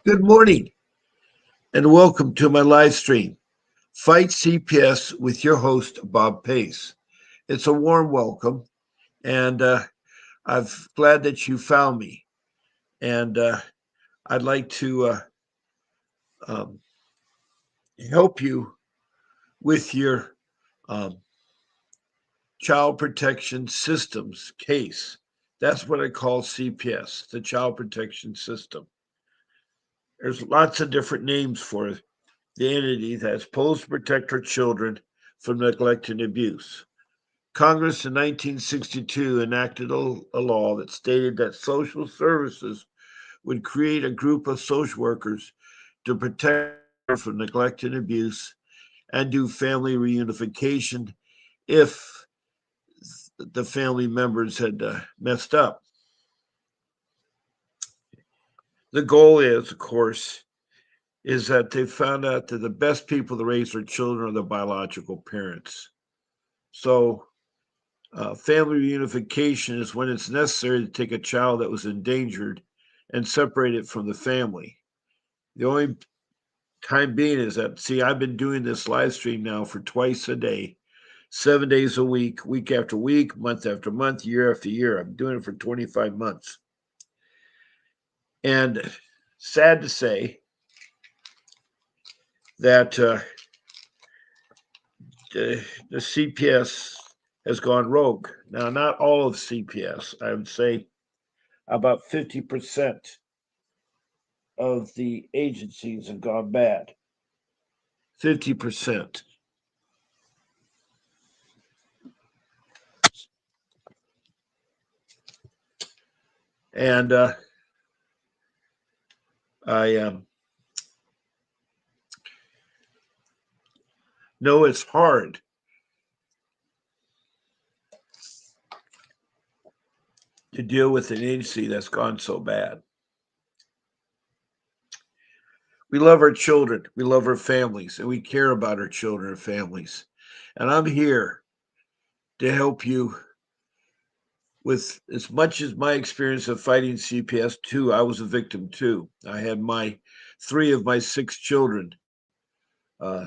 Good morning and welcome to my live stream, Fight CPS with your host, Bob Pace. It's a warm welcome, and I'm glad that you found me. And I'd like to um, help you with your um, child protection systems case. That's what I call CPS, the child protection system. There's lots of different names for the entity that's supposed to protect our children from neglect and abuse. Congress in 1962 enacted a law that stated that social services would create a group of social workers to protect from neglect and abuse and do family reunification if the family members had messed up. The goal is, of course, is that they found out that the best people to raise their children are the biological parents. So, family reunification is when it's necessary to take a child that was endangered and separate it from the family. The only time being is that, see, I've been doing this live stream now for twice a day, 7 days a week after week, month after month, year after year. I'm doing it for 25 months. And sad to say that the CPS has gone rogue. Now, not all of CPS, I would say about 50% of the agencies have gone bad. 50%. And I know it's hard to deal with an agency that's gone so bad. We love our children, we love our families, and we care about our children and families. And I'm here to help you with as much as my experience of fighting CPS too. I was a victim too. I had my 3 of my 6 children uh,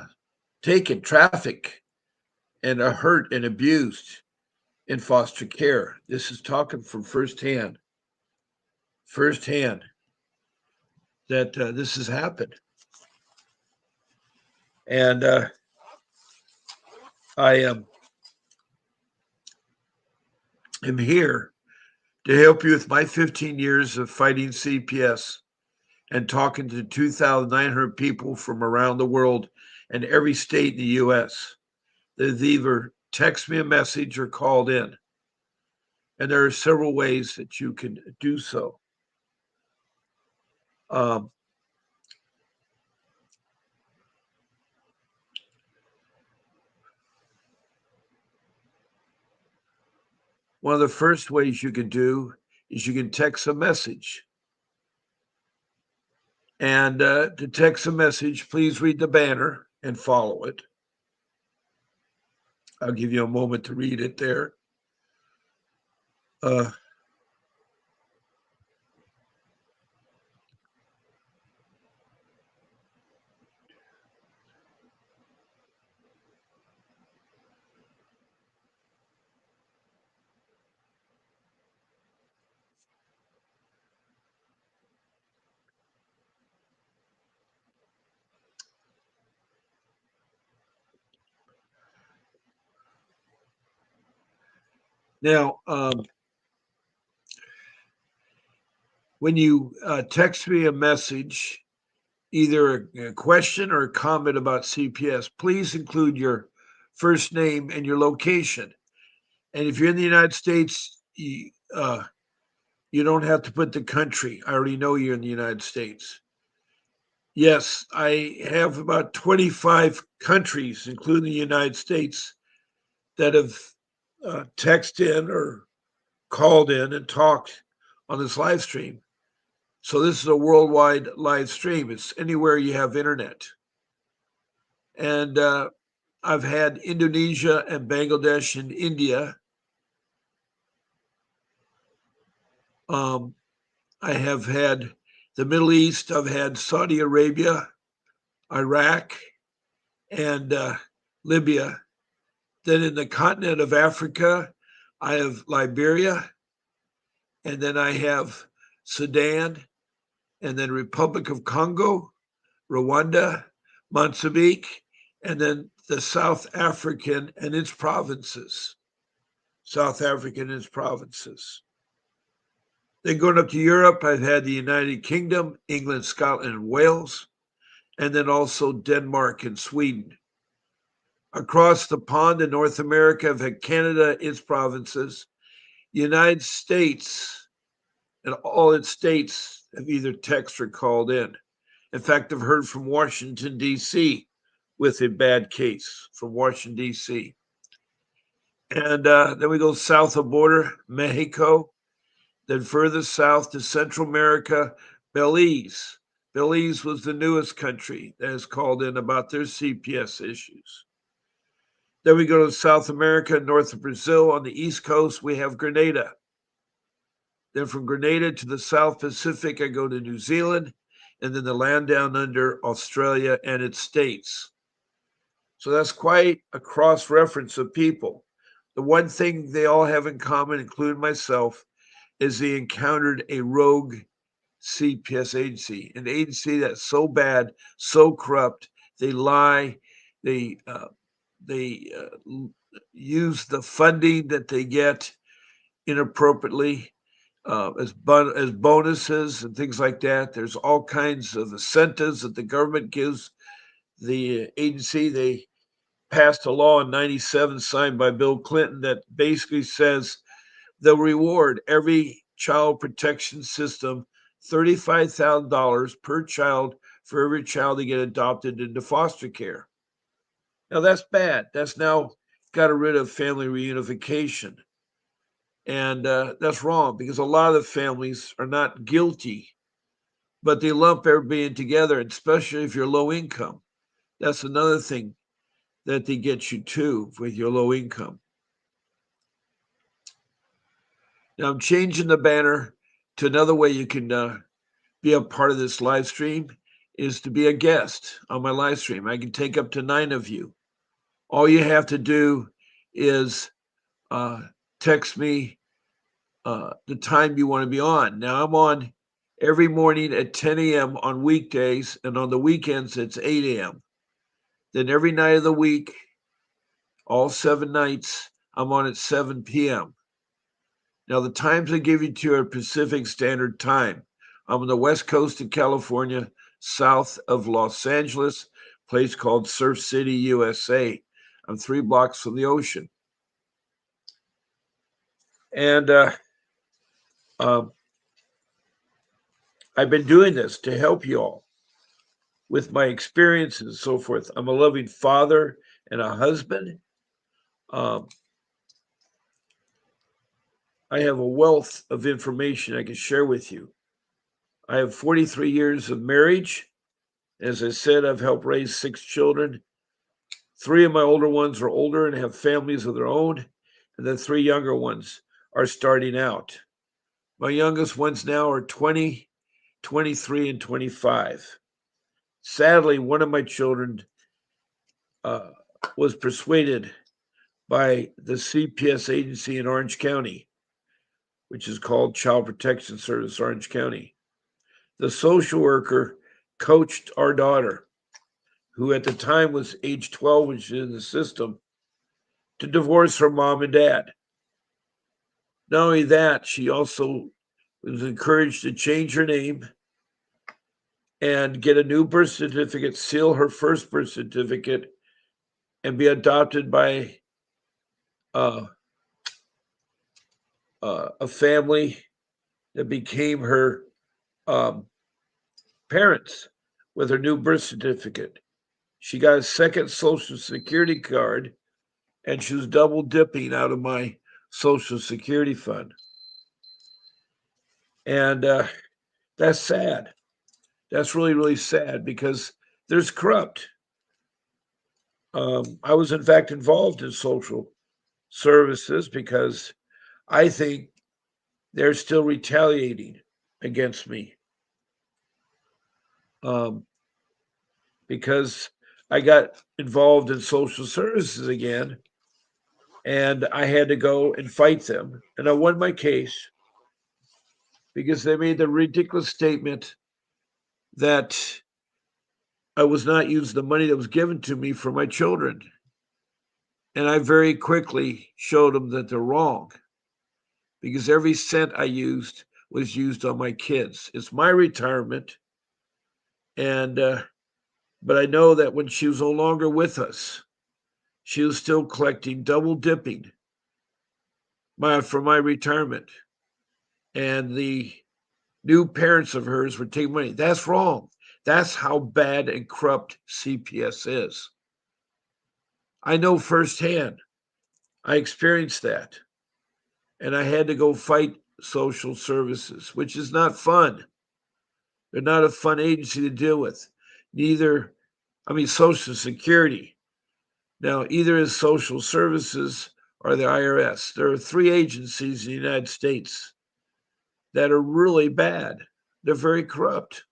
taken, trafficked, and are hurt and abused in foster care. This is talking from firsthand that this has happened. And I am here to help you with my 15 years of fighting CPS and talking to 2,900 people from around the world and every state in the U.S. They've either text me a message or called in. And there are several ways that you can do so. Um, One of the first ways you can do is you can text a message. And to text a message, please read the banner and follow it. I'll give you a moment to read it there. Uh, Now, when you text me a message, either a question or a comment about CPS, please include your first name and your location. And if you're in the United States, you don't have to put the country. I already know you're in the United States. Yes, I have about 25 countries, including the United States, that have texted in or called in and talked on this live stream. So this is a worldwide live stream. It's anywhere you have internet. And I've had Indonesia and Bangladesh and India. I have had the Middle East. I've had Saudi Arabia, Iraq, and Libya. Then in the continent of Africa, I have Liberia, and then I have Sudan, and then Republic of Congo, Rwanda, Mozambique, and then the South African and its provinces. South Africa and its provinces. Then going up to Europe, I've had the United Kingdom, England, Scotland, and Wales, and then also Denmark and Sweden. Across the pond in North America, I've had Canada, its provinces, United States, and all its states have either texted or called in. In fact, I've heard from Washington, D.C. with a bad case from Washington, D.C. And then we go south of border, Mexico, then further south to Central America, Belize. Belize was the newest country that has called in about their CPS issues. Then we go to South America, north of Brazil. On the East Coast, we have Grenada. Then from Grenada to the South Pacific, I go to New Zealand, and then the land down under Australia and its states. So that's quite a cross reference of people. The one thing they all have in common, including myself, is they encountered a rogue CPS agency, an agency that's so bad, so corrupt. They lie, they use the funding that they get inappropriately as bonuses and things like that. There's all kinds of incentives that the government gives the agency. They passed a law in '97 signed by Bill Clinton that basically says they'll reward every child protection system $35,000 per child for every child they get adopted into foster care. Now that's bad. That's now got rid of family reunification. And that's wrong because a lot of the families are not guilty, but they lump everybody in together, especially if you're low income. That's another thing that they get you too with your low income. Now I'm changing the banner to another way you can be a part of this live stream is to be a guest on my live stream. I can take up to 9 of you. All you have to do is text me the time you want to be on. Now I'm on every morning at 10 a.m. on weekdays, and on the weekends it's 8 a.m. Then every night of the week, all 7 nights, I'm on at 7 p.m. Now the times I give you to are Pacific Standard Time. I'm on the west coast of California, south of Los Angeles, a place called Surf City, USA. I'm 3 blocks from the ocean. And I've been doing this to help you all with my experience and so forth. I'm a loving father and a husband. I have a wealth of information I can share with you. I have 43 years of marriage. As I said, I've helped raise 6 children. 3 of my older ones are older and have families of their own, and the 3 younger ones are starting out. My youngest ones now are 20, 23, and 25. Sadly, one of my children was persuaded by the CPS agency in Orange County, which is called Child Protection Service Orange County. The social worker coached our daughter, who at the time was age 12 when she was in the system, to divorce her mom and dad. Not only that, she also was encouraged to change her name and get a new birth certificate, seal her first birth certificate, and be adopted by a family that became her parents with her new birth certificate. She got a second Social Security card, and she was double dipping out of my Social Security fund. And That's sad. That's really, really sad because there's corrupt. I was, in fact, involved in social services because I think they're still retaliating against me um, because I got involved in social services again and I had to go and fight them. And I won my case because they made the ridiculous statement that I was not using the money that was given to me for my children. And I very quickly showed them that they're wrong because every cent I used was used on my kids. It's my retirement. And, but I know that when she was no longer with us, she was still collecting, double dipping for my retirement. And the new parents of hers were taking money. That's wrong. That's how bad and corrupt CPS is. I know firsthand. I experienced that. And I had to go fight social services, which is not fun. They're not a fun agency to deal with. Neither, I mean, Social Security. Now, either is social services or the IRS. There are three agencies in the United States that are really bad. They're very corrupt.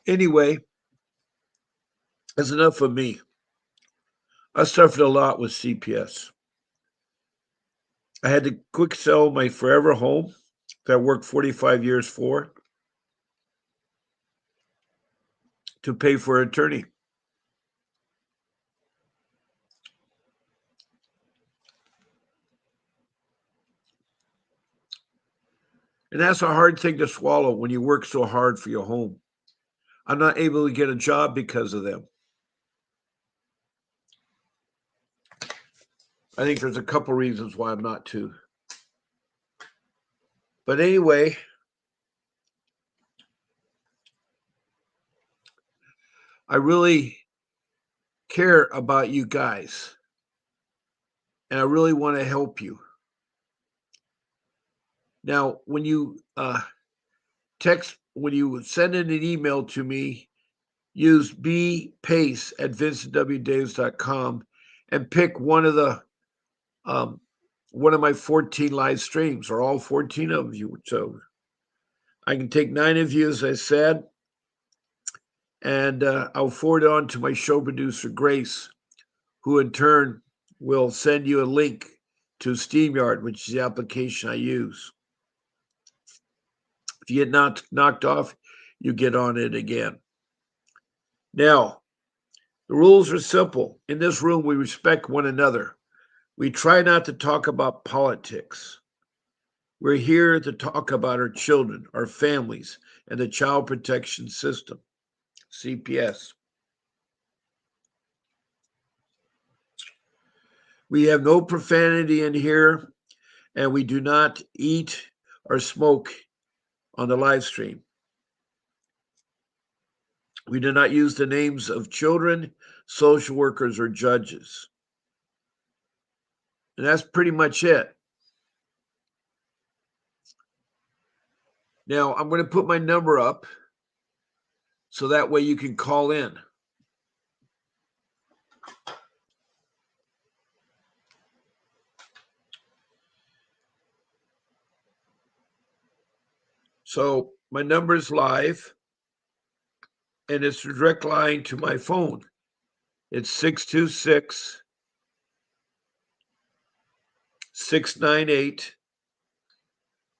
Anyway, that's enough of me. I suffered a lot with CPS. I had to quick sell my forever home that I worked 45 years for to pay for an attorney. And that's a hard thing to swallow when you work so hard for your home. I'm not able to get a job because of them. I think there's a couple reasons why I'm not too. But anyway, I really care about you guys and I really want to help you. Now, when you when you send in an email to me, use bpace at vincentwdavis.com and pick um, one of my 14 live streams or all 14 of you. So I can take 9 of you, as I said, and I'll forward it on to my show producer, Grace, who in turn will send you a link to StreamYard, which is the application I use. If you get knocked off, you get on it again. Now, the rules are simple. In this room, we respect one another. We try not to talk about politics. We're here to talk about our children, our families, and the child protection system, CPS. We have no profanity in here, and we do not eat or smoke on the live stream. We do not use the names of children, social workers, or judges. And that's pretty much it. Now, I'm going to put my number up so that way you can call in. So, my number is live and it's a direct line to my phone. It's 626 698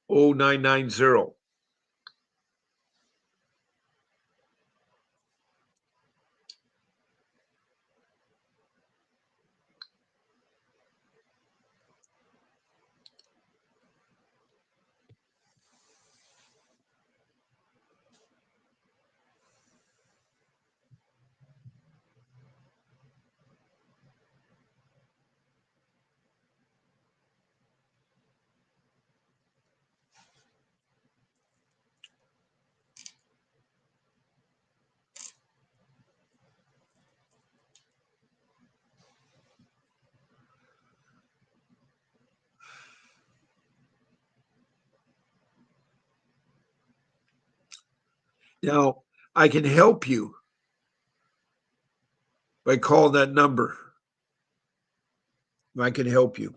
0990. Now, I can help you by calling that number. I can help you.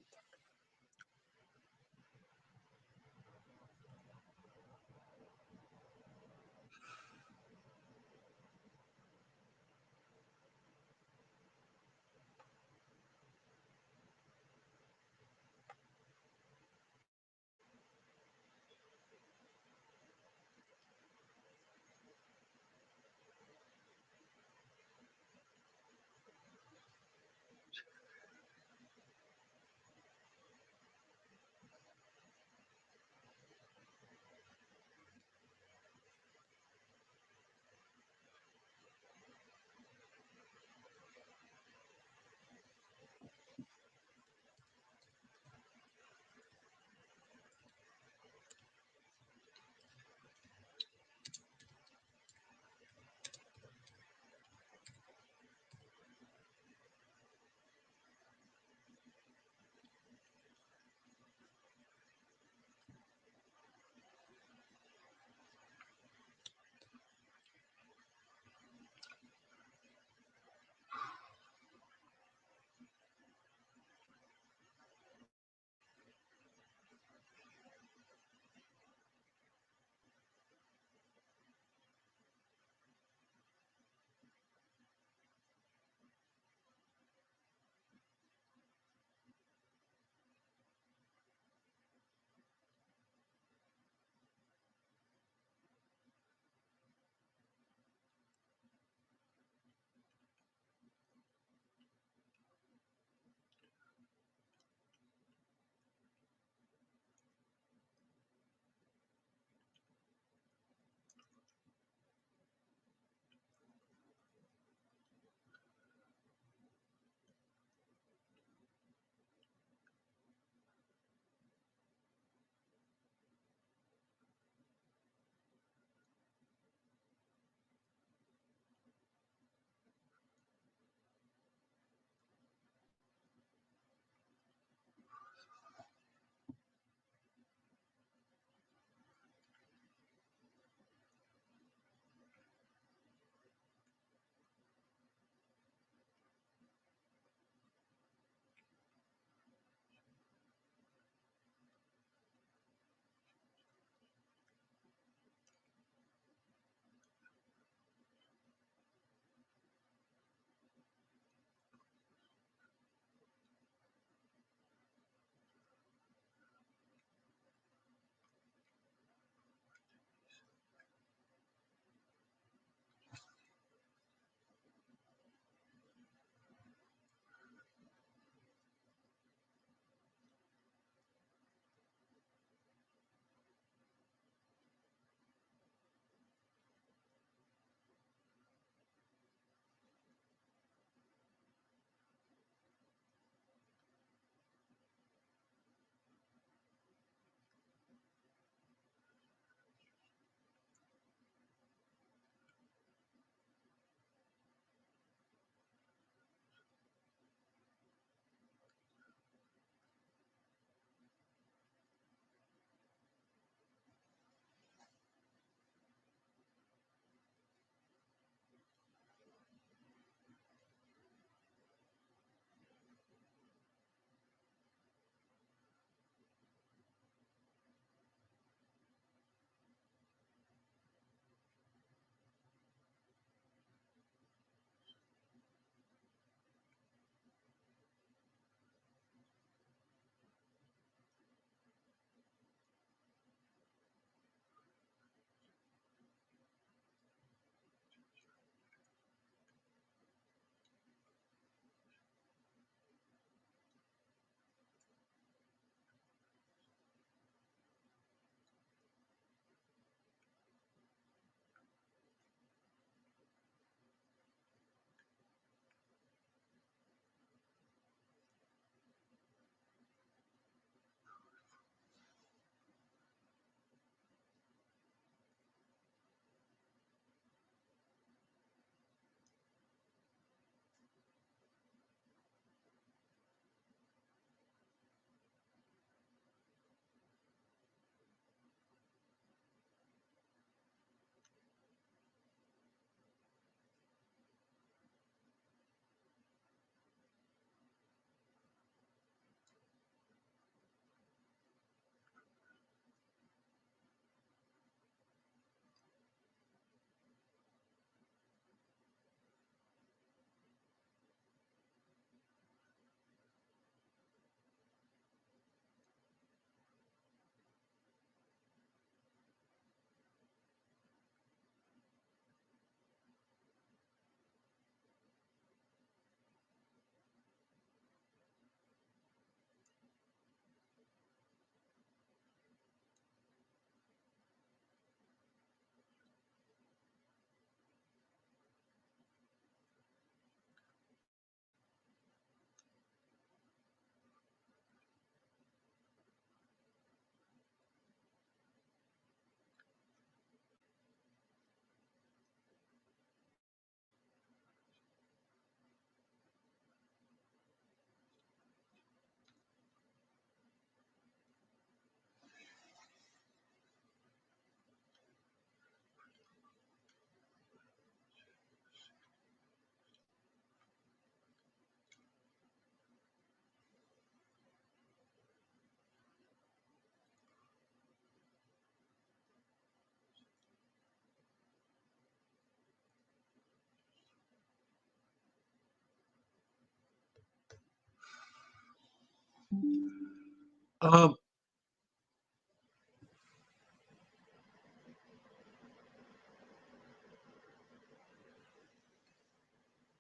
Um,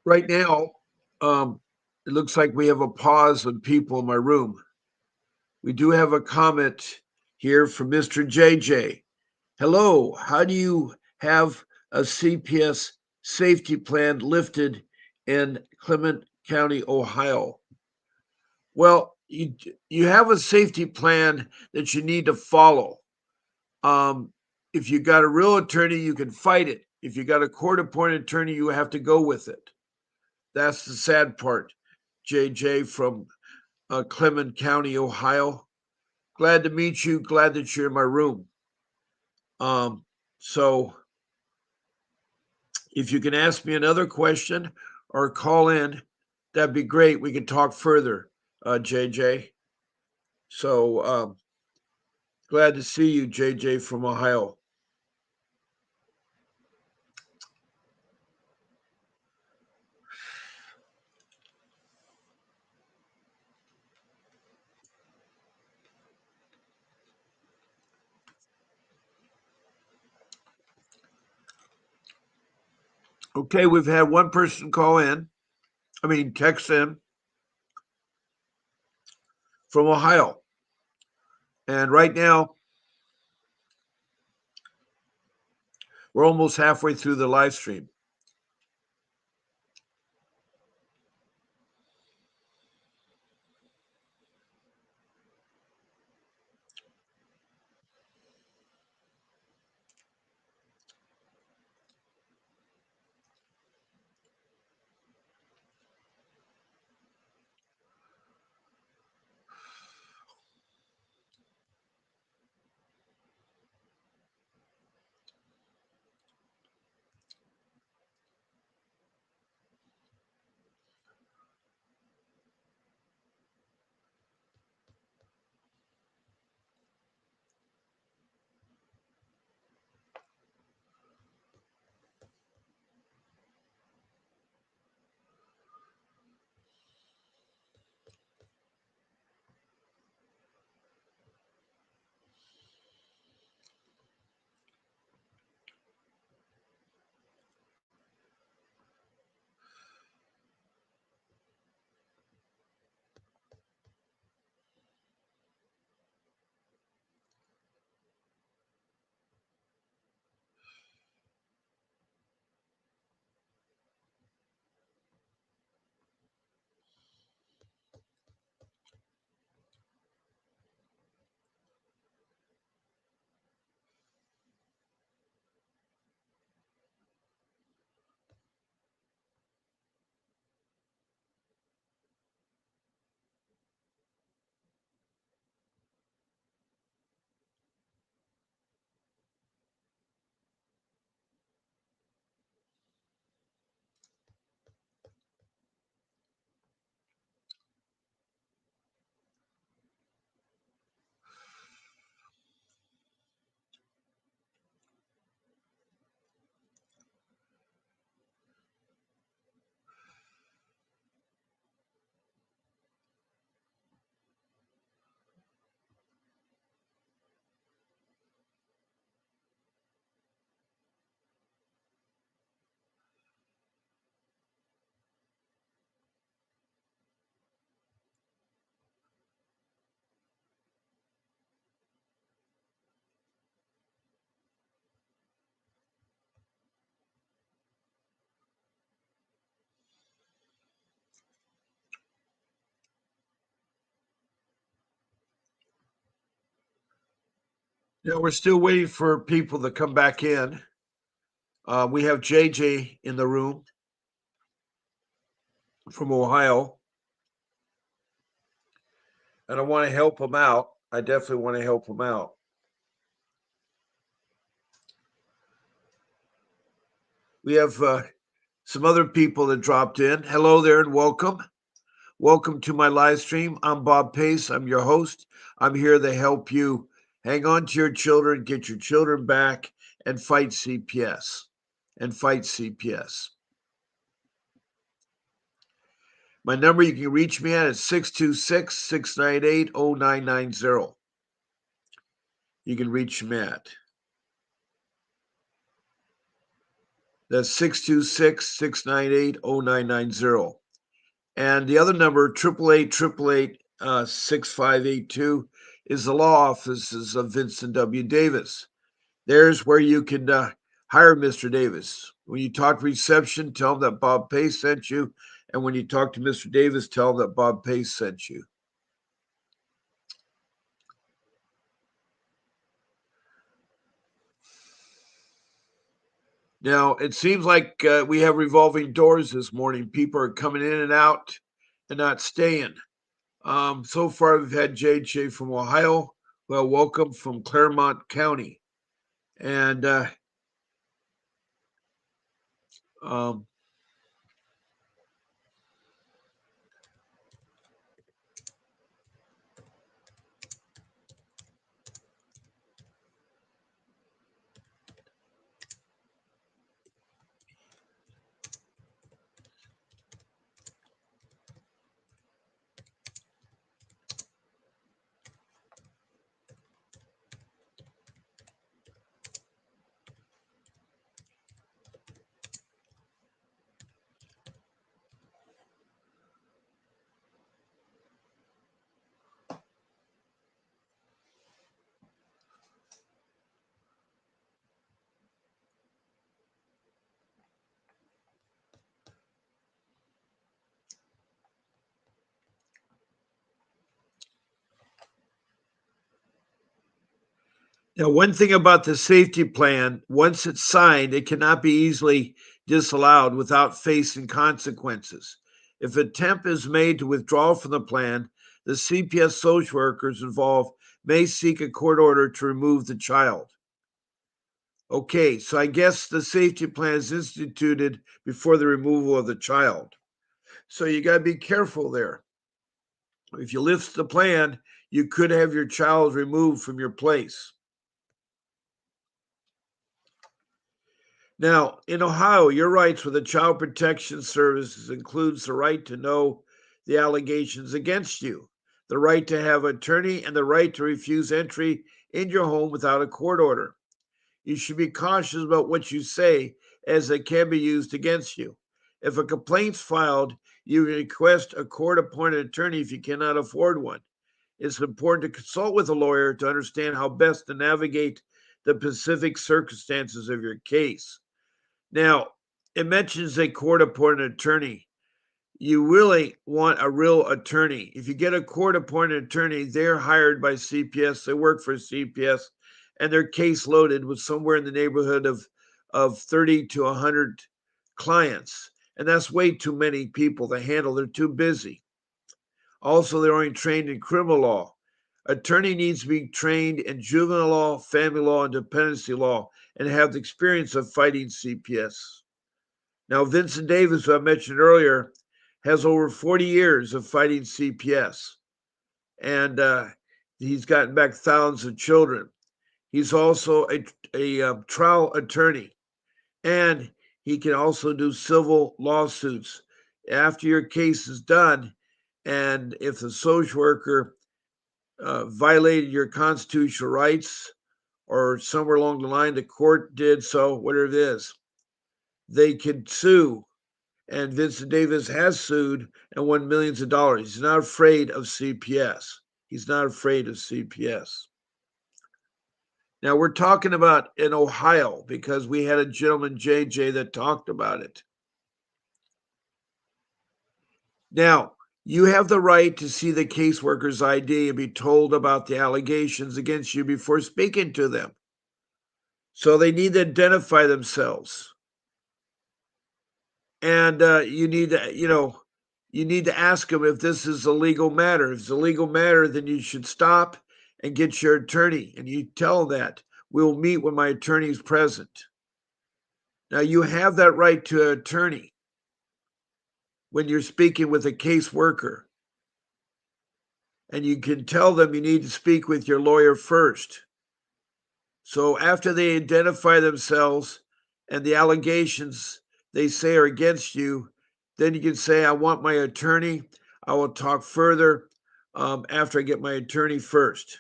right now, it looks like we have a pause on people in my room. We do have a comment here from Mr. JJ. Hello, how do you have a CPS safety plan lifted in Clement County, Ohio? Well, you have a safety plan that you need to follow. Um, if you got a real attorney, you can fight it. If you got a court appointed attorney, you have to go with it. That's the sad part. JJ from Clement County, Ohio. Glad to meet you. Glad that you're in my room. Um, so if you can ask me another question or call in, that'd be great. We can talk further, JJ. So glad to see you, JJ from Ohio. Okay, we've had one person call in, text in from Ohio. And right now, we're almost halfway through the live stream. Yeah, we're still waiting for people to come back in. We have JJ in the room from Ohio, and I want to help him out. I definitely want to help him out. We have some other people that dropped in. Hello there and welcome. Welcome to my live stream. I'm Bob Pace. I'm your host. I'm here to help you hang on to your children, get your children back, and fight CPS. And fight CPS. My number you can reach me at is 626-698-0990. You can reach me at. That's 626-698-0990. And the other number, 888-888-6582, is the law offices of Vincent W. Davis. There's where you can hire Mr. Davis. When you talk to reception, tell them that Bob Pace sent you. And when you talk to Mr. Davis, tell them that Bob Pace sent you. Now, it seems like we have revolving doors this morning. People are coming in and out and not staying. So far, we've had JJ from Ohio. Well, welcome from Claremont County. And um, Now, one thing about the safety plan, once it's signed, it cannot be easily disallowed without facing consequences. If an attempt is made to withdraw from the plan, the CPS social workers involved may seek a court order to remove the child. Okay, so I guess the safety plan is instituted before the removal of the child. So you got to be careful there. If you lift the plan, you could have your child removed from your place. Now, in Ohio, your rights with the Child Protection Services includes the right to know the allegations against you, the right to have an attorney, and the right to refuse entry in your home without a court order. You should be cautious about what you say, as it can be used against you. If a complaint's filed, you can request a court-appointed attorney if you cannot afford one. It's important to consult with a lawyer to understand how best to navigate the specific circumstances of your case. Now, it mentions a court appointed attorney. You really want a real attorney. If you get a court appointed attorney, they're hired by CPS, they work for CPS, and they're case loaded with somewhere in the neighborhood of 30 to 100 clients. And that's way too many people to handle. They're too busy. Also, they're only trained in criminal law. Attorney needs to be trained in juvenile law, family law, and dependency law, and have the experience of fighting CPS. Now, Vincent Davis, who I mentioned earlier, has over 40 years of fighting CPS, and he's gotten back thousands of children. He's also a trial attorney, and he can also do civil lawsuits. After your case is done, and if the social worker violated your constitutional rights, or somewhere along the line the court did so, whatever it is, they can sue. And Vincent Davis has sued and won millions of dollars. He's not afraid of CPS. He's not afraid of CPS. Now, we're talking about in Ohio because we had a gentleman, JJ, that talked about it. Now, you have the right to see the caseworker's ID and be told about the allegations against you before speaking to them. So they need to identify themselves. And you need to, you need to ask them if this is a legal matter. If it's a legal matter, then you should stop and get your attorney. And you tell them that we'll meet when my attorney is present. Now, you have that right to an attorney when you're speaking with a caseworker. And you can tell them you need to speak with your lawyer first. So after they identify themselves and the allegations they say are against you, Then you can say, I want my attorney. I will talk further after I get my attorney first.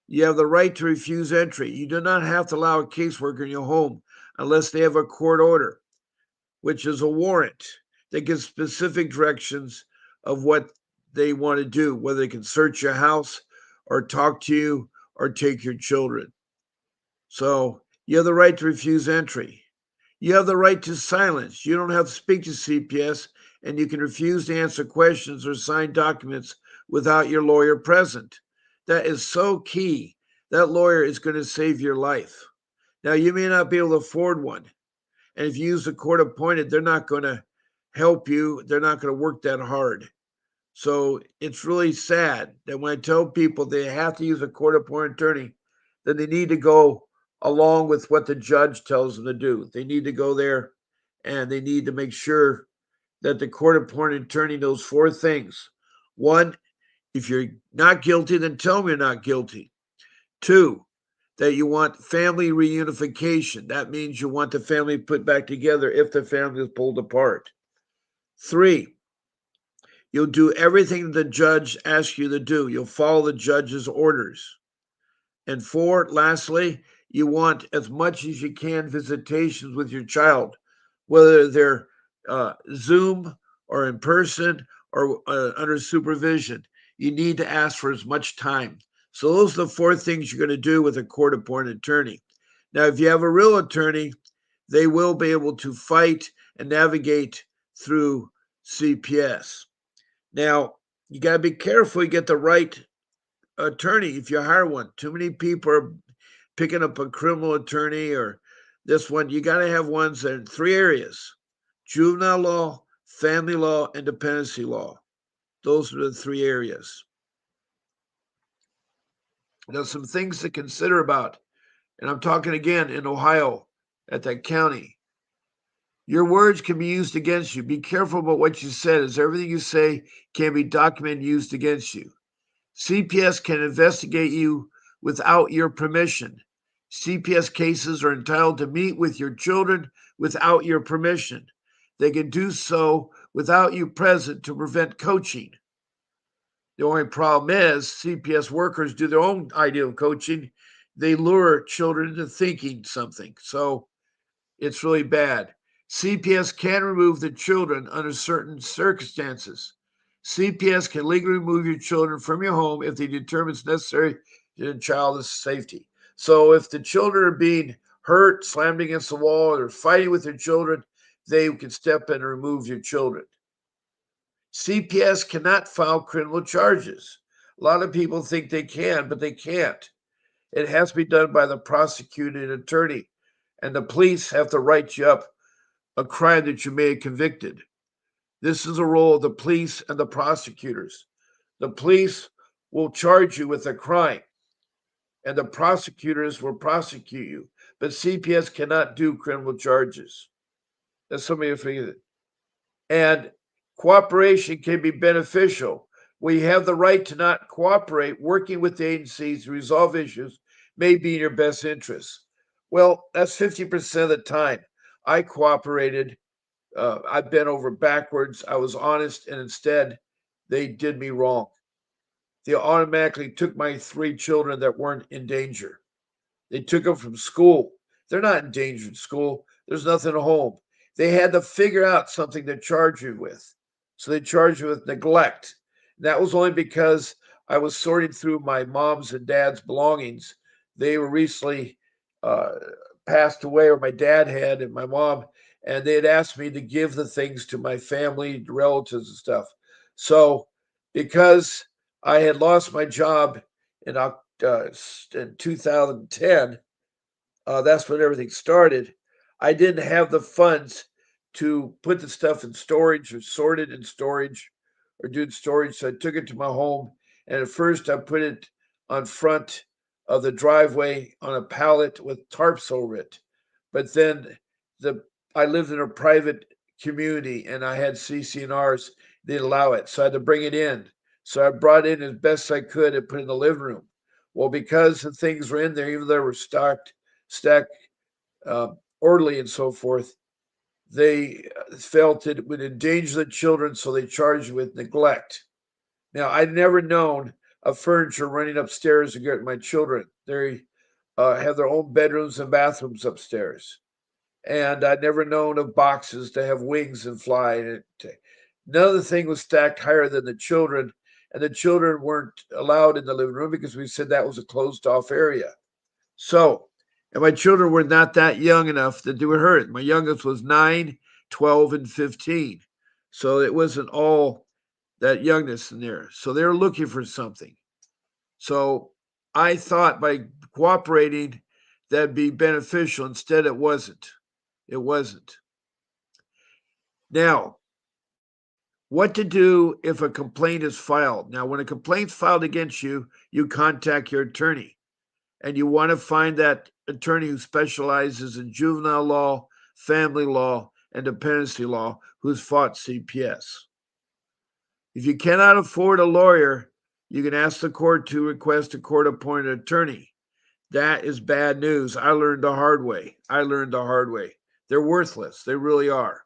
You have the right to refuse entry. You do not have to allow a caseworker in your home unless they have a court order, which is a warrant that gives specific directions of what they want to do, whether they can search your house or talk to you or take your children. So you have the right to refuse entry. You have the right to silence. You don't have to speak to CPS, and you can refuse to answer questions or sign documents without your lawyer present. That is so key. That lawyer is going to save your life. Now, you may not be able to afford one. And if you use the court appointed, they're not going to help you. They're not going to work that hard. So it's really sad that when I tell people they have to use a court appointed attorney, then they need to go along with what the judge tells them to do. They need to go there and they need to make sure that the court appointed attorney knows four things. One, if you're not guilty, then tell them you're not guilty. Two, that you want family reunification. That means you want the family put back together if the family is pulled apart. Three, you'll do everything the judge asks you to do. You'll follow the judge's orders. And four, lastly, you want as much as you can visitations with your child, whether they're Zoom or in person or under supervision. You need to ask for as much time. So those are the four things you're going to do with a court appointed attorney. Now, if you have a real attorney, they will be able to fight and navigate through CPS. Now, you got to be careful you get the right attorney if you hire one. Too many people are picking up a criminal attorney or this one. You got to have ones that are in three areas: juvenile law, family law, and dependency law. Those are the three areas. Now, some things to consider about, and I'm talking again in Ohio at that county. Your words can be used against you. Be careful about what you said, as everything you say can be documented and used against you. CPS can investigate you without your permission. CPS cases are entitled to meet with your children without your permission. They can do so without you present to prevent coaching. The only problem is CPS workers do their own idea of coaching. They lure children into thinking something. So it's really bad. CPS can remove the children under certain circumstances. CPS can legally remove your children from your home if they determine it's necessary to the child's safety. So if the children are being hurt, slammed against the wall, or fighting with their children, they can step in and remove your children. CPS cannot file criminal charges. A lot of people think they can, but they can't. It has to be done by the prosecuting attorney, and the police have to write you up a crime that you may have convicted. This is a role of the police and the prosecutors. The police will charge you with a crime, and the prosecutors will prosecute you. But CPS cannot do criminal charges. That's something to forget. And cooperation can be beneficial. Where you have the right to not cooperate, working with the agencies to resolve issues may be in your best interest. Well, that's 50% of the time. I cooperated. I bent over backwards. I was honest, and instead, they did me wrong. They automatically took my three children that weren't in danger. They took them from school. They're not in danger in school. There's nothing at home. They had to figure out something to charge you with. So they charged you with neglect. And that was only because I was sorting through my mom's and dad's belongings. They were recently uh, passed away, or my dad had, and my mom, and they had asked me to give the things to my family, relatives, and stuff. So because I had lost my job in in 2010, that's when everything started. I didn't have the funds to put the stuff in storage or sort it in storage or do storage. So I took it to my home. And at first, I put it on front of the driveway on a pallet with tarps over it. But then the I lived in a private community and I had CCNRs. They'd allow it. So I had to bring it in. So I brought it in as best I could and put it in the living room. Well, because the things were in there, even though they were stacked orderly and so forth, They felt it would endanger the children, so they charged with neglect. Now, I'd never known of furniture running upstairs to get my children. They have their own bedrooms and bathrooms upstairs. And I'd never known of boxes to have wings and fly. None of the thing was stacked higher than the children, and the children weren't allowed in the living room because we said that was a closed off area. So, and my children were not that young enough that they were hurt. My youngest was 9, 12, and 15. So it wasn't all that youngness in there. So they were looking for something. So I thought by cooperating that'd be beneficial. Instead, it wasn't. It wasn't. Now, what to do if a complaint is filed? Now, when a complaint's filed against you, you contact your attorney, and you want to find that attorney who specializes in juvenile law, family law, and dependency law who's fought CPS. If you cannot afford a lawyer, you can ask the court to request a court appointed attorney. That is bad news. I learned the hard way. They're worthless. They really are.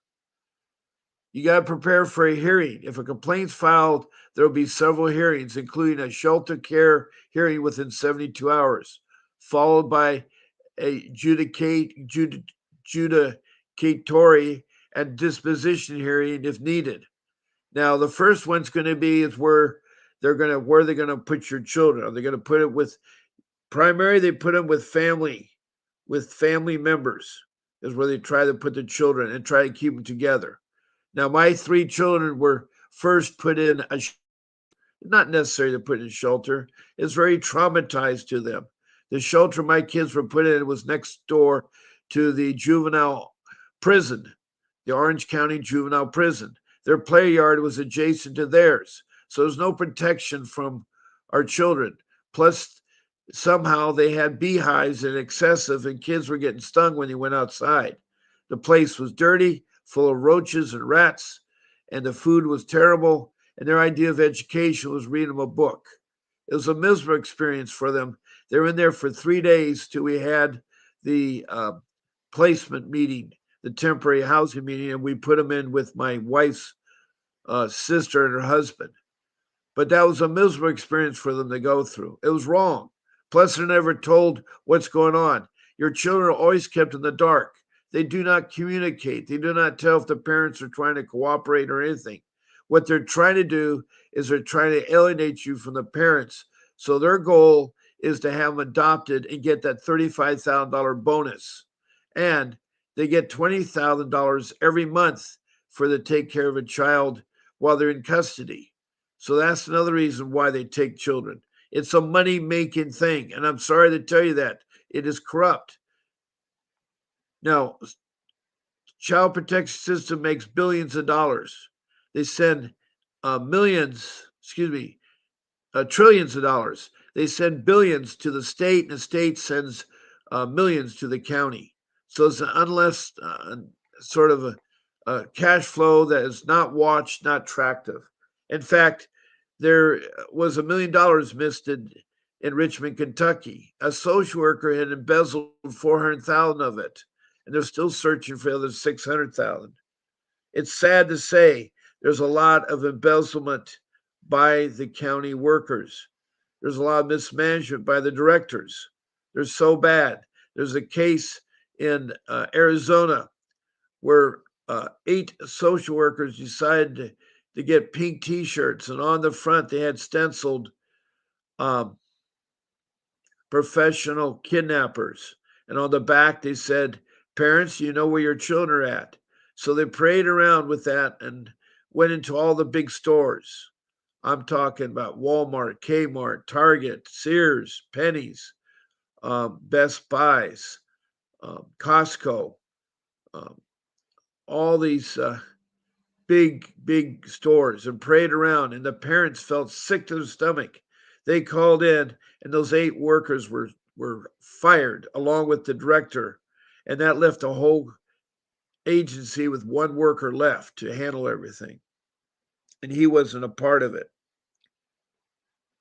You got to prepare for a hearing. If a complaint's filed, there will be several hearings, including a shelter care hearing within 72 hours, followed by a judicatory and disposition hearing if needed. Now, the first one's going to be is they're going to put your children. Are they going to put it with primary? They put them with family members is where they try to put the children and try to keep them together. Now, my 3 children were first put in not necessary to put in shelter. It's very traumatized to them. The shelter my kids were put in was next door to the juvenile prison, the Orange County Juvenile Prison. Their play yard was adjacent to theirs, so there's no protection from our children. Plus, somehow they had beehives and excessive, and kids were getting stung when they went outside. The place was dirty, full of roaches and rats, and the food was terrible, and their idea of education was reading them a book. It was a miserable experience for them. They were in there for 3 days till we had the placement meeting, the temporary housing meeting, and we put them in with my wife's sister and her husband. But that was a miserable experience for them to go through. It was wrong. Plus, they're never told what's going on. Your children are always kept in the dark. They do not communicate. They do not tell if the parents are trying to cooperate or anything. What they're trying to do is they're trying to alienate you from the parents. So their goal is to have them adopted and get that $35,000 bonus. And they get $20,000 every month for the take care of a child while they're in custody. So that's another reason why they take children. It's a money making thing. And I'm sorry to tell you that. It is corrupt. Now, child protection system makes billions of dollars. They send trillions of dollars. They send billions to the state, and the state sends millions to the county. So it's an unless sort of a cash flow that is not watched, not tracked of. In fact, there was $1 million missed in Richmond, Kentucky. A social worker had embezzled 400,000 of it, and they're still searching for the other 600,000. It's sad to say there's a lot of embezzlement by the county workers. There's a lot of mismanagement by the directors. They're so bad. There's a case in Arizona where 8 social workers decided to get pink T-shirts, and on the front they had stenciled um, professional kidnappers, and on the back they said, "Parents, you know where your children are at." So they paraded around with that and went into all the big stores. I'm talking about Walmart, Kmart, Target, Sears, Penny's, Best Buys, Costco, um, all these big stores, and prayed around, and the parents felt sick to their stomach. They called in, and those 8 workers were fired along with the director, and that left a whole agency with 1 worker left to handle everything, and he wasn't a part of it.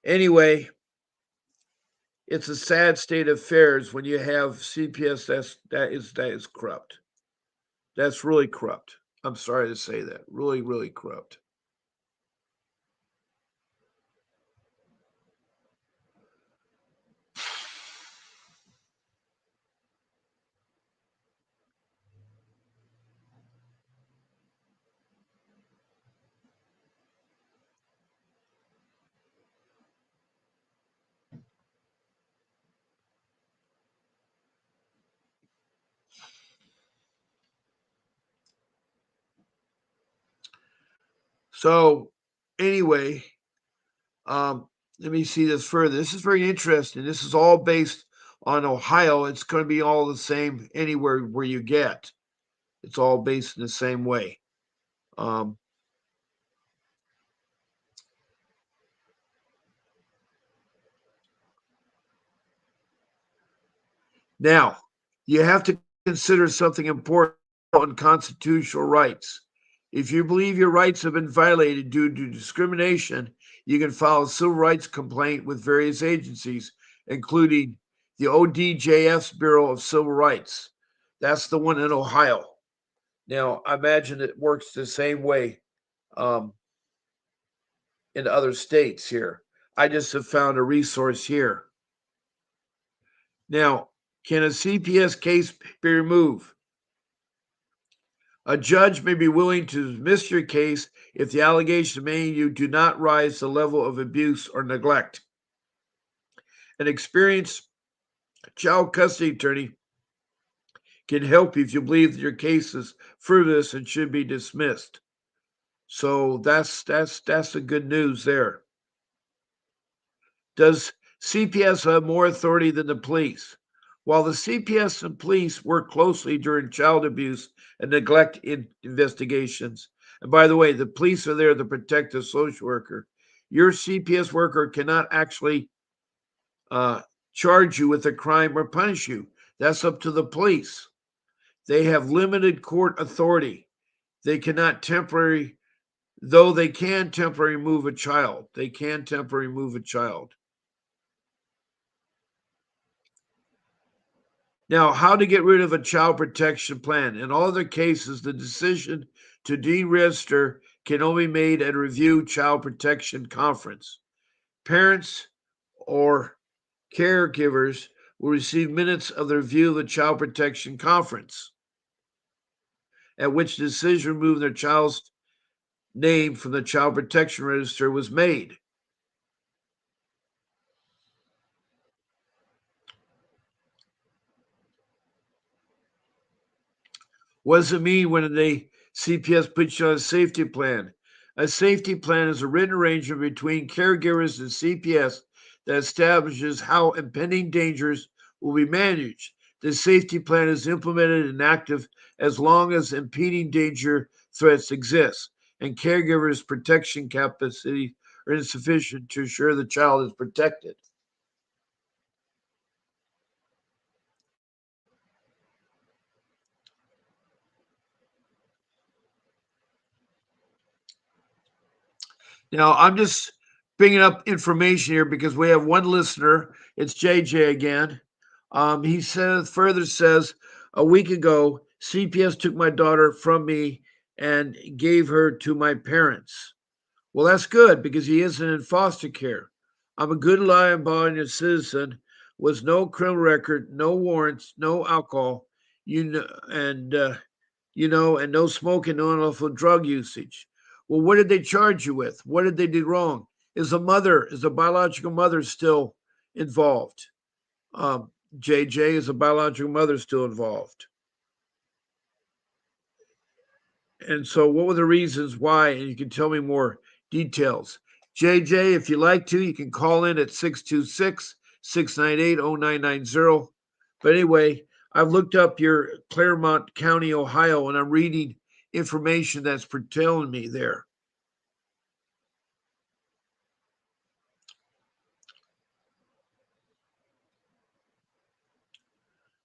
Anyway, it's a sad state of affairs when you have CPS that is corrupt. That's really corrupt. I'm sorry to say that. Really, really corrupt. So, anyway, um, let me see this further. This is very interesting. This is all based on Ohio. It's going to be all the same anywhere where you get. It's all based in the same way. Um, Now, you have to consider something important on constitutional rights. If you believe your rights have been violated due to discrimination, you can file a civil rights complaint with various agencies, including the ODJF's Bureau of Civil Rights. That's the one in Ohio. Now, I imagine it works the same way um, in other states here. I just have found a resource here. Now, can a CPS case be removed? A judge may be willing to dismiss your case if the allegations made you do not rise to the level of abuse or neglect. An experienced child custody attorney can help you if you believe that your case is frivolous and should be dismissed. So that's the good news there. Does CPS have more authority than the police? While the CPS and police work closely during child abuse and neglect investigations, and by the way, the police are there to protect the social worker, your CPS worker cannot actually uh, charge you with a crime or punish you. That's up to the police. They have limited court authority. They cannot temporarily, though they can temporarily remove a child. They can temporarily remove a child. Now, how to get rid of a child protection plan. In all other cases, the decision to deregister can only be made at a review child protection conference. Parents or caregivers will receive minutes of the review of the child protection conference, at which the decision to remove their child's name from the child protection register was made. What does it mean when the CPS puts you on a safety plan? A safety plan is a written arrangement between caregivers and CPS that establishes how impending dangers will be managed. The safety plan is implemented and active as long as impending danger threats exist and caregivers' protection capacity are insufficient to ensure the child is protected. Now, I'm just bringing up information here because we have one listener. It's JJ again. He says further says a week ago, CPS took my daughter from me and gave her to my parents. Well, that's good because he isn't in foster care. I'm a good law-abiding citizen with no criminal record, no warrants, no alcohol, and and no smoking, no unlawful drug usage. Well, what did they charge you with? What did they do wrong? Is the biological mother still involved? Um, JJ, is the biological mother still involved? And so, what were the reasons why? And you can tell me more details. JJ, if you like to, you can call in at 626 698 0990. But anyway, I've looked up your Claremont County, Ohio, and I'm reading information that's telling me there.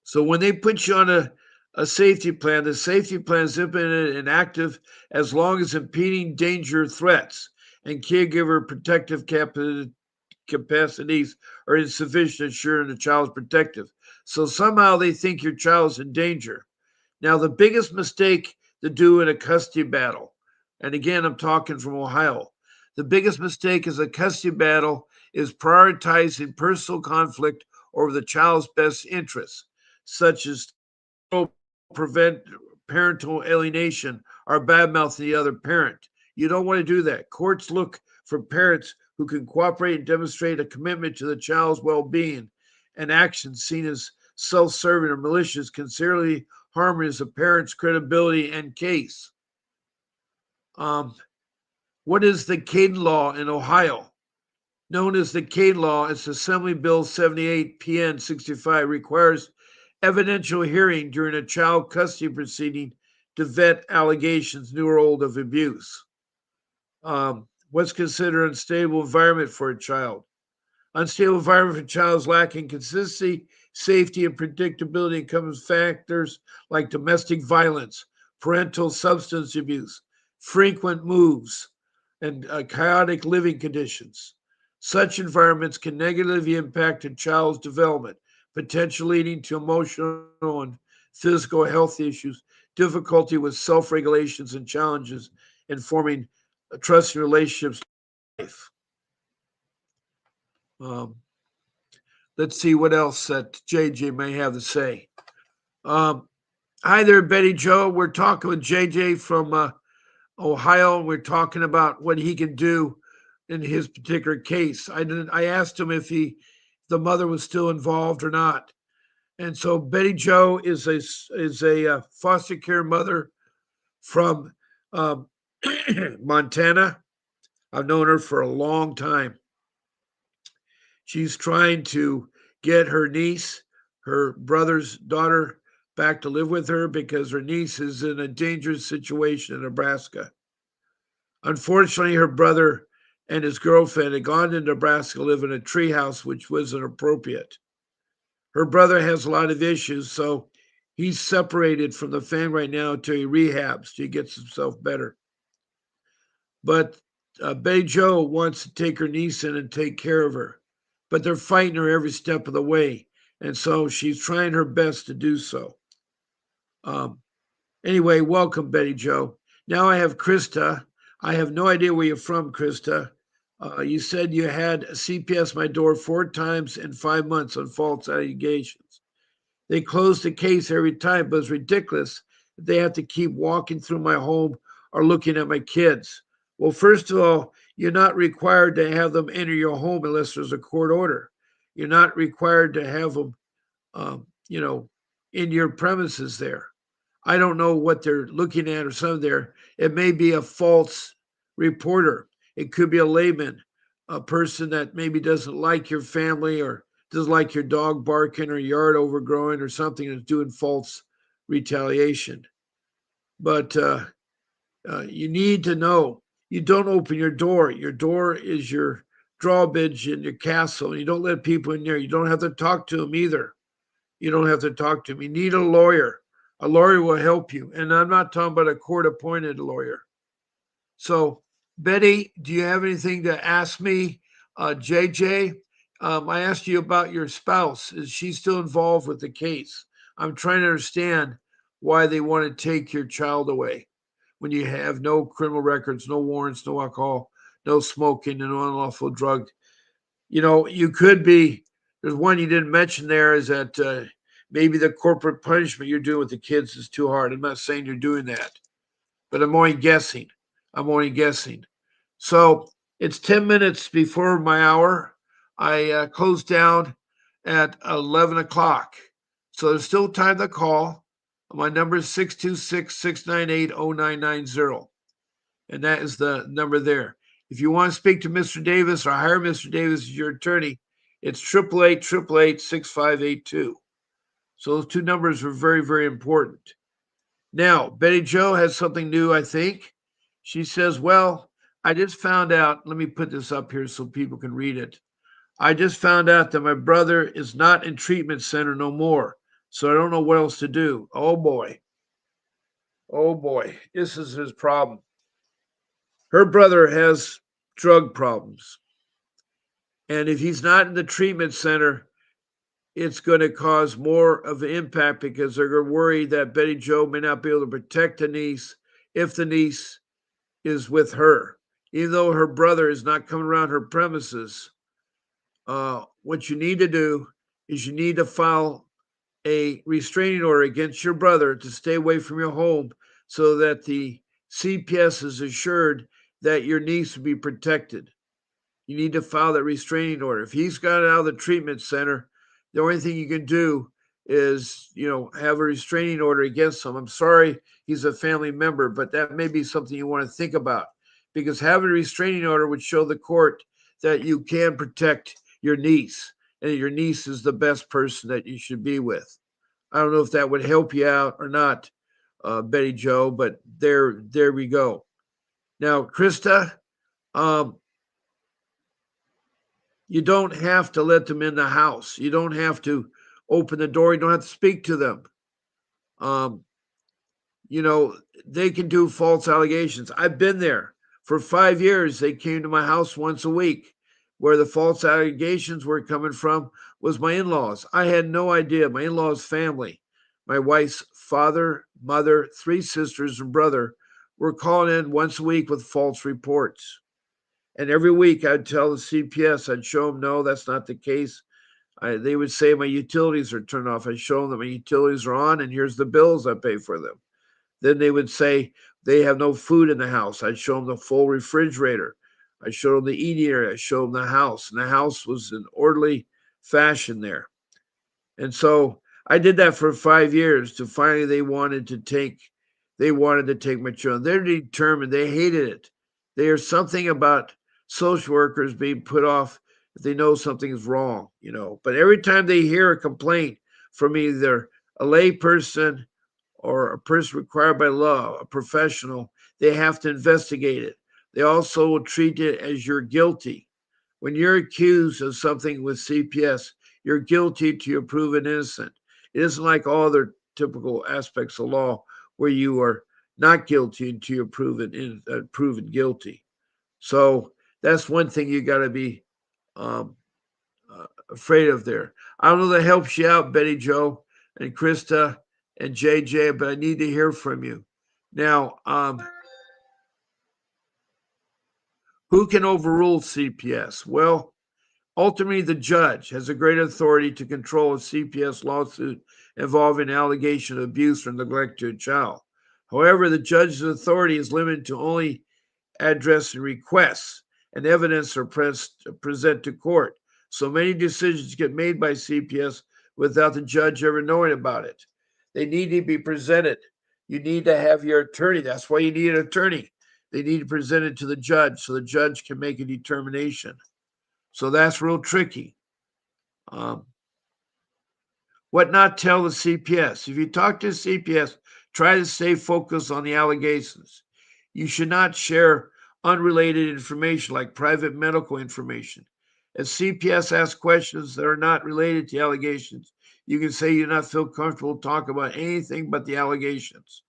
So when they put you on a safety plan, the safety plan is implemented and active as long as impeding danger threats and caregiver protective capacities are insufficient to ensure the child is protective. So somehow they think your child is in danger. Now, the biggest mistake to do in a custody battle, and again, I'm talking from Ohio, the biggest mistake is a custody battle is prioritizing personal conflict over the child's best interests, such as prevent parental alienation or bad mouthing the other parent. You don't want to do that. Courts look for parents who can cooperate and demonstrate a commitment to the child's well being, and actions seen as self serving or malicious can seriously harm a parent's credibility and case. Um, what is the Caden Law in Ohio? Known as the Caden Law, it's Assembly Bill 78 PN 65, requires evidential hearing during a child custody proceeding to vet allegations, new or old, of abuse. What's considered unstable environment for a child? Unstable environment for a child is lacking consistency, safety, and predictability encompass factors like domestic violence, parental substance abuse, frequent moves, and chaotic living conditions. Such environments can negatively impact a child's development, potentially leading to emotional and physical health issues, difficulty with self regulations, and challenges in forming trusting relationships in life. Um, let's see what else that JJ may have to say. Um, Hi there, Betty Joe. We're talking with JJ from Ohio. We're talking about what he can do in his particular case. I asked him if the mother was still involved or not. And so Betty Joe is a foster care mother from um, Montana. I've known her for a long time. She's trying to get her niece, her brother's daughter, back to live with her because her niece is in a dangerous situation in Nebraska. Unfortunately, her brother and his girlfriend had gone to Nebraska to live in a treehouse, which was inappropriate. Her brother has a lot of issues, so he's separated from the family right now until he rehabs, till he gets himself better. But Betty Joe wants to take her niece in and take care of her, but they're fighting her every step of the way, and so she's trying her best to do so. Um, anyway, welcome, Betty Joe. Now I have Krista. I have no idea where you're from, Krista. You said you had CPS my door 4 times in 5 months on false allegations. They close the case every time, but it's ridiculous that they have to keep walking through my home or looking at my kids. Well, first of all, you're not required to have them enter your home unless there's a court order. You're not required to have them, um, you know, in your premises there. I don't know what they're looking at or some there. It may be a false reporter. It could be a layman, a person that maybe doesn't like your family or doesn't like your dog barking or yard overgrowing or something that's doing false retaliation. But you need to know you don't open your door. Your door is your drawbridge in your castle. You don't let people in there. You don't have to talk to them either. You don't have to talk to them. You need a lawyer. A lawyer will help you. And I'm not talking about a court appointed lawyer. So, Betty, do you have anything to ask me? JJ, I asked you about your spouse. Is she still involved with the case? I'm trying to understand why they want to take your child away when you have no criminal records, no warrants, no alcohol, no smoking, and no unlawful drug. You could be. There's one you didn't mention there is that maybe the corporate punishment you're doing with the kids is too hard. I'm not saying you're doing that, but I'm only guessing. I'm only guessing. So it's 10 minutes before my hour. I close down at 11 o'clock. So there's still time to call. My number is 626 698 0990. And that is the number there. If you want to speak to Mr. Davis or hire Mr. Davis as your attorney, it's 888-888-6582. So those two numbers are very, very important. Now, Betty Joe has something new, I think. She says, well, I just found out, let me put this up here so people can read it. I just found out that my brother is not in treatment center no more. So I don't know what else to do. Oh boy. Oh boy. This is his problem. Her brother has drug problems. And if he's not in the treatment center, it's going to cause more of an impact because they're going to worry that Betty Joe may not be able to protect the niece if the niece is with her. Even though her brother is not coming around her premises, what you need to do is you need to file a restraining order against your brother to stay away from your home so that the CPS is assured that your niece will be protected. You need to file that restraining order. If he's got out of the treatment center, the only thing you can do is, have a restraining order against him. I'm sorry he's a family member, but that may be something you want to think about because having a restraining order would show the court that you can protect your niece and your niece is the best person that you should be with. I don't know if that would help you out or not, Betty Joe, but there we go. Now, Krista, um, you don't have to let them in the house. You don't have to open the door. You don't have to speak to them. Um, you know, they can do false allegations. I've been there for 5 years. They came to my house once a week. Where the false allegations were coming from was my in laws. I had no idea. My in laws' family, my wife's father, mother, three sisters, and brother were calling in once a week with false reports. And every week I'd tell the CPS, I'd show them, no, that's not the case. They would say my utilities are turned off. I show them that my utilities are on, and here's the bills I pay for them. Then they would say they have no food in the house. I'd show them the full refrigerator. I showed them the eating area. I showed them the house, and the house was in orderly fashion there. And so I did that for 5 years to finally they wanted to take my children. They're determined. They hated it. There's something about social workers being put off if they know something is wrong. But every time they hear a complaint from either a lay person or a person required by law, a professional, they have to investigate it. They also will treat it as you're guilty. When you're accused of something with CPS, you're guilty till you're proven innocent. It isn't like all other typical aspects of law where you are not guilty until you're proven guilty. So that's one thing you got to be um, afraid of there. I don't know that helps you out, Betty Joe and Krista and JJ, but I need to hear from you. Now, who can overrule CPS? Well, ultimately, the judge has a great authority to control a CPS lawsuit involving allegation of abuse or neglect to a child. However, the judge's authority is limited to only addressing requests and evidence are present to court. So many decisions get made by CPS without the judge ever knowing about it. They need to be presented. You need to have your attorney. That's why you need an attorney. They need to present it to the judge so the judge can make a determination. So that's real tricky. Um, what not tell the CPS? If you talk to the CPS, try to stay focused on the allegations. You should not share unrelated information like private medical information. If CPS asks questions that are not related to allegations, you can say you do not feel comfortable talking about anything but the allegations.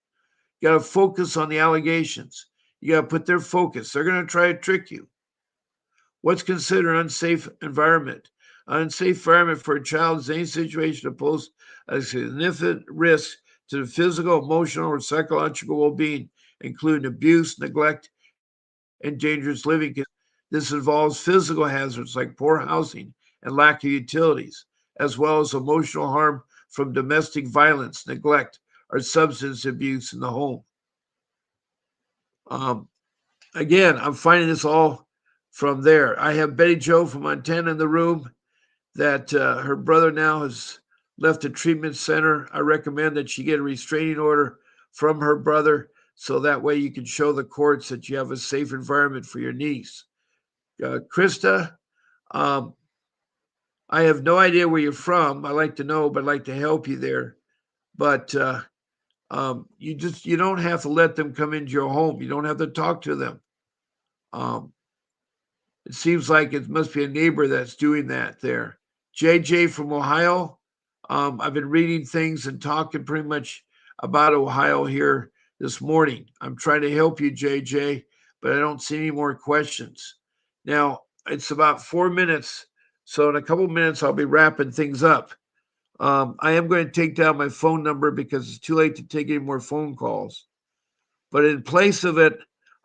You got to focus on the allegations. You got to put their focus. They're going to try to trick you. What's considered unsafe environment? An unsafe environment for a child is any situation that poses a significant risk to the physical, emotional, or psychological well-being, including abuse, neglect, and dangerous living. This involves physical hazards like poor housing and lack of utilities, as well as emotional harm from domestic violence, neglect, or substance abuse in the home. Um, Again, I'm finding this all from there. I have Betty Joe from Montana in the room that her brother now has left a treatment center. I recommend that she get a restraining order from her brother so that way you can show the courts that you have a safe environment for your niece. Krista, um, I have no idea where you're from. I like to know, but I'd like to help you there. But you don't have to let them come into your home. You don't have to talk to them. Um, It seems like it must be a neighbor that's doing that there. JJ from Ohio. I've been reading things and talking pretty much about Ohio here this morning. I'm trying to help you, JJ, but I don't see any more questions. Now, it's about 4 minutes. So in a couple minutes, I'll be wrapping things up. I am going to take down my phone number because it's too late to take any more phone calls. But in place of it,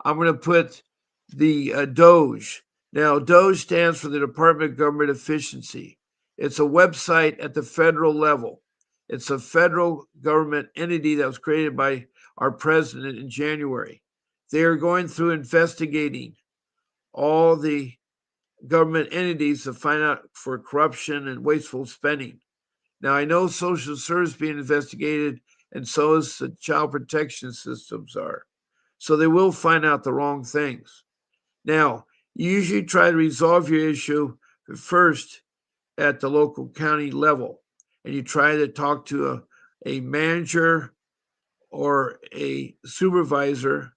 I'm going to put the Doge. Now, Doge stands for the Department of Government Efficiency. It's a website at the federal level. It's a federal government entity that was created by our president in January. They are going through investigating all the government entities to find out for corruption and wasteful spending. Now, I know Social Service being investigated, and so is the child protection systems are. So they will find out the wrong things. Now, you usually try to resolve your issue first at the local county level, and you try to talk to a manager or a supervisor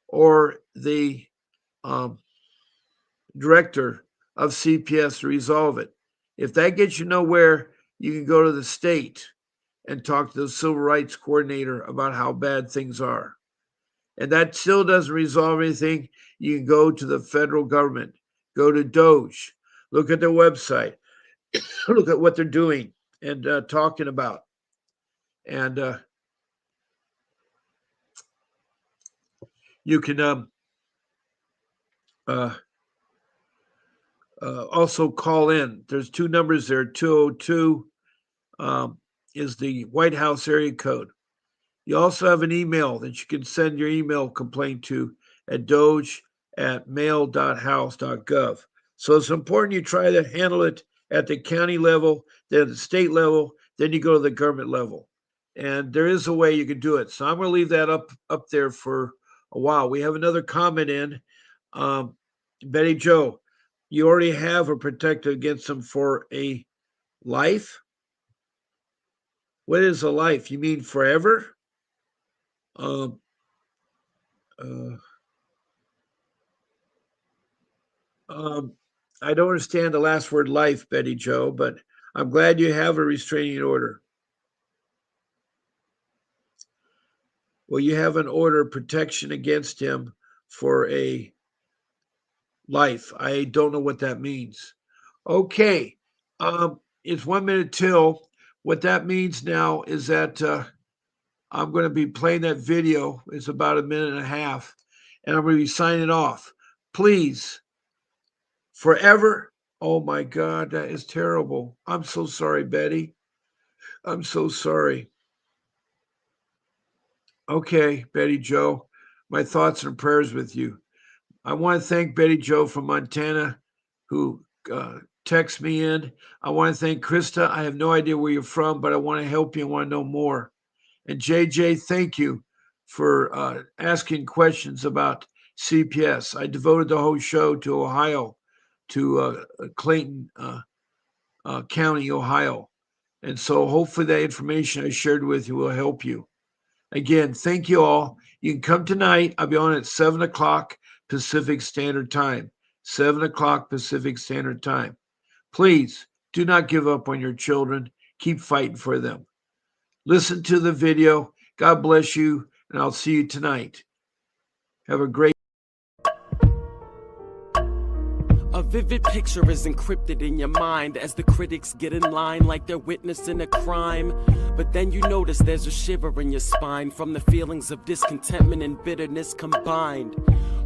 or the director of CPS to resolve it. If that gets you nowhere, you can go to the state and talk to the civil rights coordinator about how bad things are. And that still doesn't resolve anything. You can go to the federal government, go to Doge, look at their website, look at what they're doing and talking about. And you can also call in. There's two numbers there. 202 is the White House area code. You also have an email that you can send your email complaint to at doge@mail.house.gov. So it's important you try to handle it at the county level, then the state level, then you go to the government level. And there is a way you can do it. So I'm going to leave that up there for a while. We have another comment in. Betty Joe, you already have a protector against them for a life? What is a life? You mean forever? I don't understand the last word life, Betty Joe, but I'm glad you have a restraining order. Well, you have an order of protection against him for a life. I don't know what that means. Okay. It's 1 minute till. What that means now is that I'm going to be playing that video. It's about a minute and a half, and I'm going to be signing off. Please, forever. Oh my God, that is terrible. I'm so sorry, Betty. I'm so sorry. Okay, Betty Joe, my thoughts and prayers with you. I want to thank Betty Joe from Montana who texted me in. I want to thank Krista. I have no idea where you're from, but I want to help you. I want to know more. And JJ, thank you for asking questions about CPS. I devoted the whole show to Ohio, to Clayton County, Ohio. And so hopefully that information I shared with you will help you. Again, thank you all. You can come tonight. I'll be on at 7 o'clock Pacific Standard Time. 7 o'clock Pacific Standard Time. Please do not give up on your children. Keep fighting for them. Listen to the video. God bless you, and I'll see you tonight. Have a great A vivid picture is encrypted in your mind as the critics get in line like they're witnessing a crime. But then you notice there's a shiver in your spine from the feelings of discontentment and bitterness combined.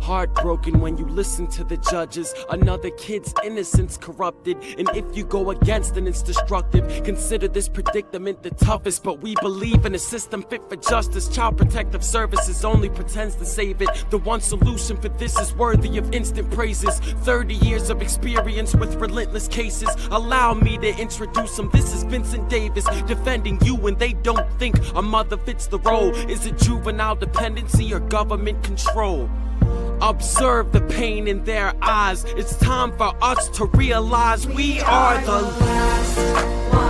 Heartbroken when you listen to the judges, another kid's innocence corrupted. And if you go against then it's destructive. Consider this predicament the toughest, but we believe in a system fit for justice. Child Protective Services only pretends to save it. The one solution for this is worthy of instant praises. 30 years of experience with relentless cases. Allow me to introduce them. This is Vincent Davis, defending you when they don't think a mother fits the role. Is it juvenile dependency or government control? Observe the pain in their eyes. It's time for us to realize we are the last one.